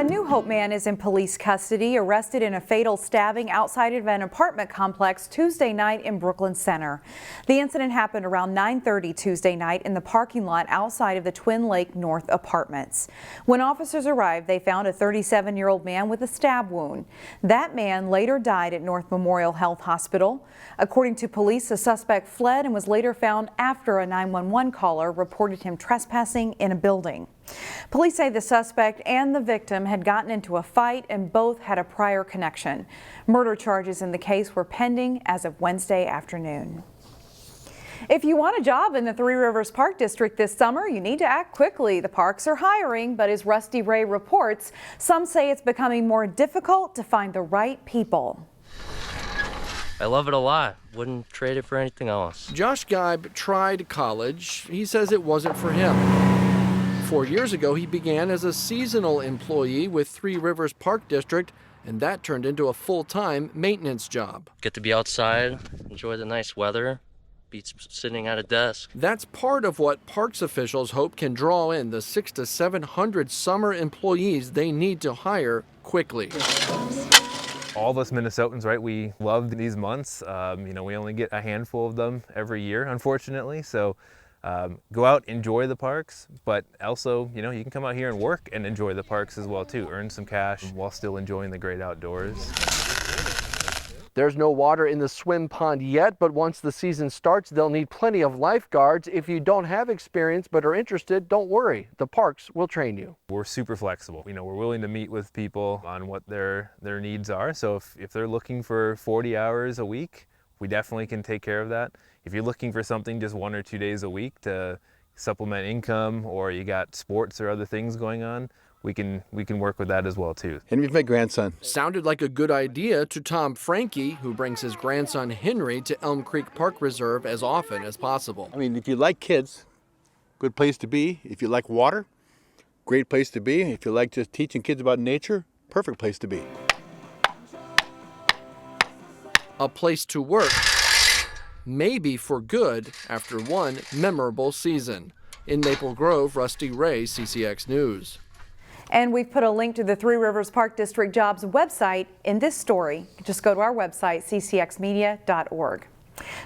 A New Hope man is in police custody, arrested in a fatal stabbing outside of an apartment complex Tuesday night in Brooklyn Center. The incident happened around 9:30 Tuesday night in the parking lot outside of the Twin Lake North apartments. When officers arrived, they found a 37-year-old man with a stab wound. That man later died at North Memorial Health Hospital. According to police, the suspect fled and was later found after a 911 caller reported him trespassing in a building. Police say the suspect and the victim had gotten into a fight and both had a prior connection. Murder charges in the case were pending as of Wednesday afternoon. If you want a job in the Three Rivers Park District this summer, you need to act quickly. The parks are hiring, but as Rusty Ray reports, some say it's becoming more difficult to find the right people. I love it a lot. Wouldn't trade it for anything else. Josh Geib tried college. He says it wasn't for him. 4 years ago, he began as a seasonal employee with Three Rivers Park District, and that turned into a full-time maintenance job. Get to be outside, enjoy the nice weather, beats sitting at a desk. That's part of what parks officials hope can draw in the 600 to 700 summer employees they need to hire quickly. All of us Minnesotans, right, we love these months. We only get a handful of them every year, unfortunately. So go out, enjoy the parks, but also, you can come out here and work and enjoy the parks as well too. Earn some cash while still enjoying the great outdoors. There's no water in the swim pond yet, but once the season starts, they'll need plenty of lifeguards. If you don't have experience but are interested, don't worry. The parks will train you. We're super flexible. We're willing to meet with people on what their needs are. So if they're looking for 40 hours a week, we definitely can take care of that. If you're looking for something just 1 or 2 days a week to supplement income, or you got sports or other things going on, we can work with that as well too. Henry's my grandson. Sounded like a good idea to Tom Frankie, who brings his grandson Henry to Elm Creek Park Reserve as often as possible. If you like kids, good place to be. If you like water, great place to be. If you like just teaching kids about nature, perfect place to be. A place to work, maybe for good, after one memorable season. In Maple Grove, Rusty Ray, CCX News. And we've put a link to the Three Rivers Park District Jobs website in this story. Just go to our website, ccxmedia.org.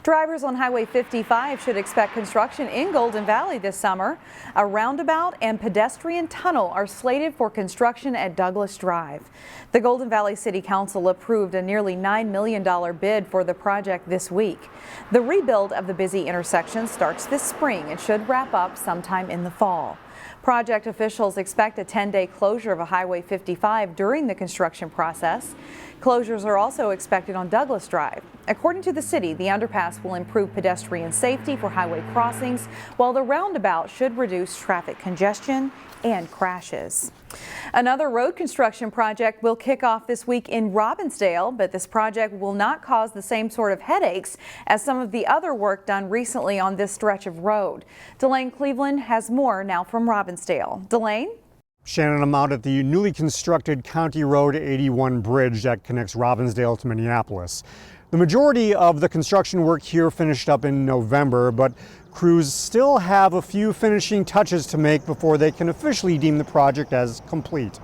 Drivers on Highway 55 should expect construction in Golden Valley this summer. A roundabout and pedestrian tunnel are slated for construction at Douglas Drive. The Golden Valley City Council approved a nearly $9 million bid for the project this week. The rebuild of the busy intersection starts this spring and should wrap up sometime in the fall. Project officials expect a 10-day closure of Highway 55 during the construction process. Closures are also expected on Douglas Drive. According to the city, the underpass will improve pedestrian safety for highway crossings, while the roundabout should reduce traffic congestion and crashes. Another road construction project will kick off this week in Robbinsdale, but this project will not cause the same sort of headaches as some of the other work done recently on this stretch of road. Delane Cleveland has more now from Robbinsdale. Delane? Shannon, I'm out at the newly constructed County Road 81 bridge that connects Robbinsdale to Minneapolis. The majority of the construction work here finished up in November, but crews still have a few finishing touches to make before they can officially deem the project as complete.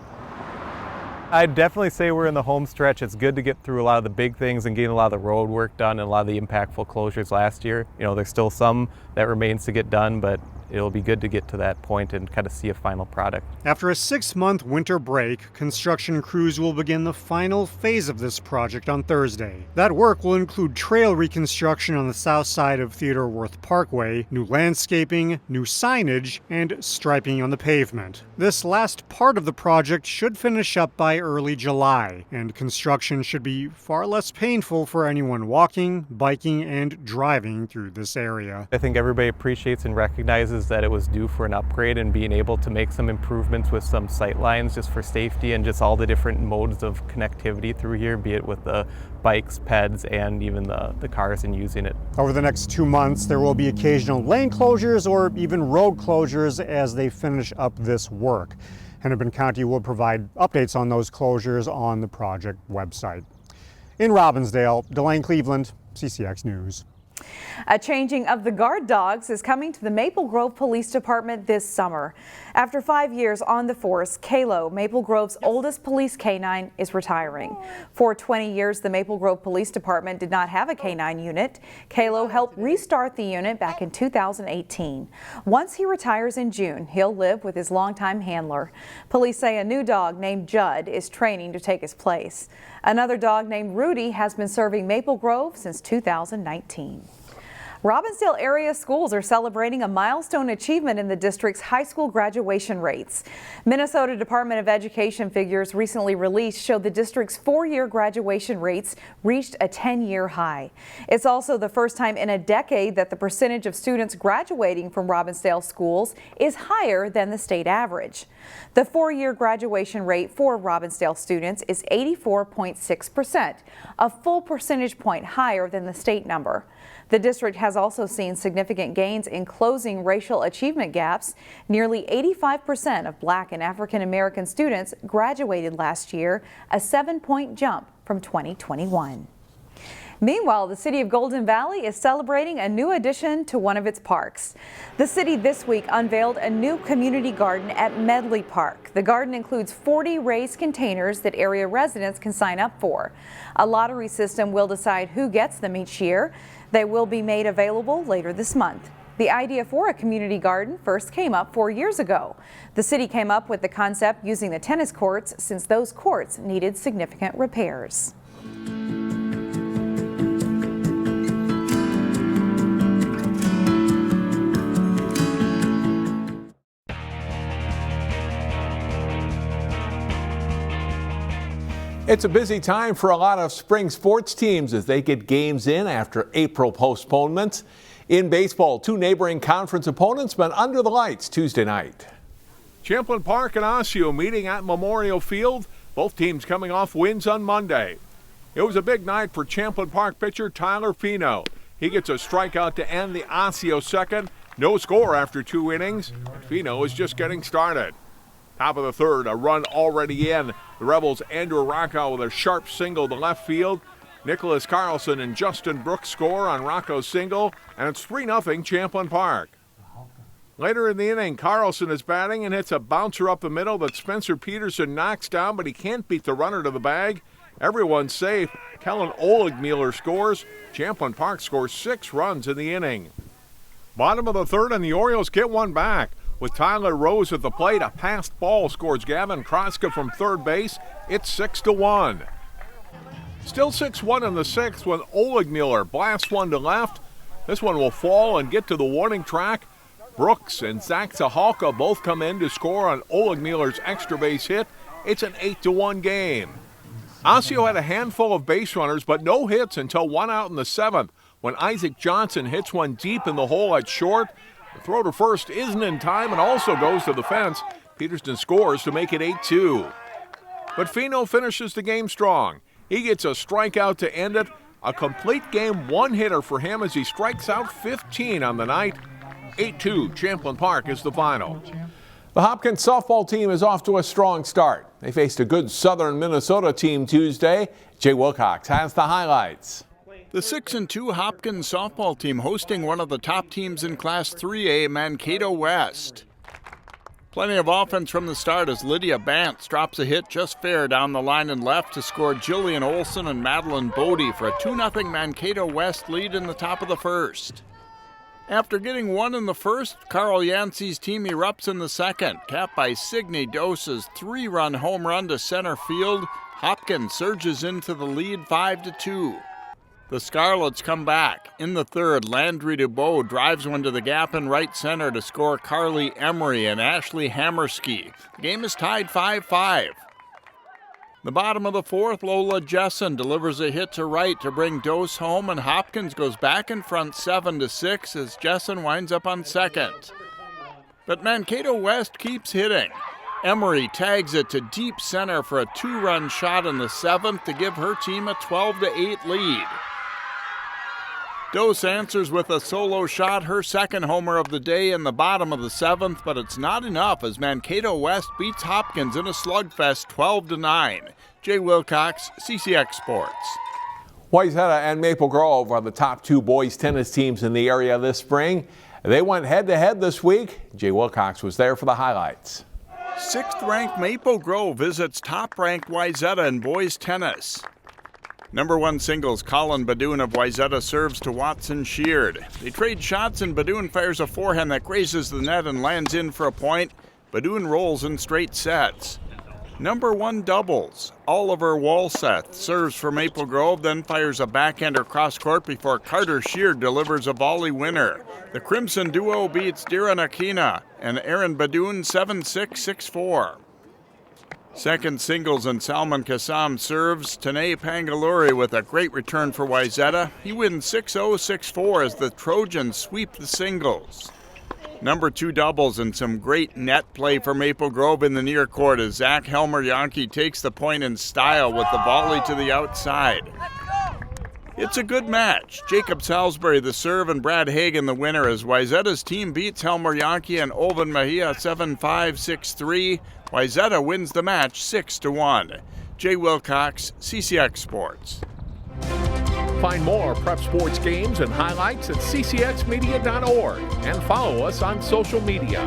I'd definitely say we're in the home stretch. It's good to get through a lot of the big things and getting a lot of the road work done and a lot of the impactful closures last year. There's still some that remains to get done, but it'll be good to get to that point and kind of see a final product. After a 6-month winter break, construction crews will begin the final phase of this project on Thursday. That work will include trail reconstruction on the south side of Theodore Wirth Parkway, new landscaping, new signage, and striping on the pavement. This last part of the project should finish up by early July, and construction should be far less painful for anyone walking, biking, and driving through this area. I think everybody appreciates and recognizes that it was due for an upgrade, and being able to make some improvements with some sight lines just for safety and just all the different modes of connectivity through here, be it with the bikes, peds, and even the cars and using it. Over the next 2 months, there will be occasional lane closures or even road closures as they finish up this work. Hennepin County will provide updates on those closures on the project website. In Robbinsdale, Delane Cleveland, CCX News. A changing of the guard dogs is coming to the Maple Grove Police Department this summer. After 5 years on the force, Kalo, Maple Grove's oldest police canine, is retiring. For 20 years, the Maple Grove Police Department did not have a canine unit. Kalo helped restart the unit back in 2018. Once he retires in June, he'll live with his longtime handler. Police say a new dog named Judd is training to take his place. Another dog named Rudy has been serving Maple Grove since 2019. Robbinsdale area schools are celebrating a milestone achievement in the district's high school graduation rates. Minnesota Department of Education figures recently released show the district's 4-year graduation rates reached a 10-year high. It's also the first time in a decade that the percentage of students graduating from Robbinsdale schools is higher than the state average. The 4-year graduation rate for Robbinsdale students is 84.6%, a full percentage point higher than the state number. The district has also seen significant gains in closing racial achievement gaps. Nearly 85% of Black and African American students graduated last year, a 7-point jump from 2021. Meanwhile, the city of Golden Valley is celebrating a new addition to one of its parks. The city this week unveiled a new community garden at Medley Park. The garden includes 40 raised containers that area residents can sign up for. A lottery system will decide who gets them each year. They will be made available later this month. The idea for a community garden first came up 4 years ago. The city came up with the concept using the tennis courts since those courts needed significant repairs. It's a busy time for a lot of spring sports teams as they get games in after April postponements. In baseball, 2 neighboring conference opponents went under the lights Tuesday night. Champlin Park and Osseo meeting at Memorial Field, both teams coming off wins on Monday. It was a big night for Champlin Park pitcher Tyler Fino. He gets a strikeout to end the Osseo second. No score after 2 innings. Fino is just getting started. Top of the third, a run already in. The Rebels' Andrew Rocco with a sharp single to left field. Nicholas Carlson and Justin Brooks score on Rocco's single, and it's 3-0 Champlin Park. Later in the inning, Carlson is batting and hits a bouncer up the middle that Spencer Peterson knocks down, but he can't beat the runner to the bag. Everyone's safe. Kellen Oligmuller scores. Champlin Park scores 6 runs in the inning. Bottom of the third, and the Orioles get one back. With Tyler Rose at the plate, a passed ball scores Gavin Kroska from third base. It's 6-1. Still 6-1 in the 6th when Oligmuller blasts one to left. This one will fall and get to the warning track. Brooks and Zach Zahalka both come in to score on Oligmuller's extra base hit. It's an 8-1 game. Osseo had a handful of base runners, but no hits until 1 out in the 7th when Isaac Johnson hits one deep in the hole at short. The throw to first isn't in time and also goes to the fence. Peterson scores to make it 8-2. But Fino finishes the game strong. He gets a strikeout to end it. A complete game one-hitter for him as he strikes out 15 on the night. 8-2, Champlin Park is the final. The Hopkins softball team is off to a strong start. They faced a good southern Minnesota team Tuesday. Jay Wilcox has the highlights. The 6-2 Hopkins softball team hosting one of the top teams in Class 3A, Mankato West. Plenty of offense from the start as Lydia Bantz drops a hit just fair down the line and left to score Jillian Olson and Madeline Bodie for a 2-0 Mankato West lead in the top of the first. After getting 1 in the first, Carl Yancey's team erupts in the second, capped by Signe Dose's 3-run home run to center field. Hopkins surges into the lead 5-2. The Scarlets come back. In the third, Landry DuBois drives one to the gap in right center to score Carly Emery and Ashley Hammerski. The game is tied 5-5. The bottom of the fourth, Lola Jessen delivers a hit to right to bring Dose home, and Hopkins goes back in front 7-6 as Jessen winds up on second. But Mankato West keeps hitting. Emery tags it to deep center for a 2-run shot in the 7th to give her team a 12-8 lead. Dose answers with a solo shot, her second homer of the day in the bottom of the 7th, but it's not enough as Mankato West beats Hopkins in a slugfest 12-9. Jay Wilcox, CCX Sports. Wayzata and Maple Grove are the top 2 boys tennis teams in the area this spring. They went head-to-head this week. Jay Wilcox was there for the highlights. 6th-ranked Maple Grove visits top-ranked Wayzata in boys tennis. Number 1 singles Colin Badoon of Wayzata serves to Watson Sheard. They trade shots and Badoon fires a forehand that grazes the net and lands in for a point. Badoon rolls in straight sets. Number 1 doubles Oliver Walseth serves for Maple Grove, then fires a backhander cross court before Carter Sheard delivers a volley winner. The Crimson duo beats Diran Akina and Aaron Badoon 7-6, 6-4. Second singles and Salman Kassam serves Tanay Pangaluri with a great return for Wayzata. He wins 6-0, 6-4 as the Trojans sweep the singles. Number 2 doubles and some great net play for Maple Grove in the near court as Zach Helmer-Yankee takes the point in style with the volley to the outside. It's a good match. Jacob Salisbury the serve and Brad Hagen the winner as Wayzata's team beats Helmer-Yankee and Oven Mejia 7-5, 6-3. Wayzata wins the match 6-1. Jay Wilcox, CCX Sports. Find more prep sports games and highlights at ccxmedia.org and follow us on social media.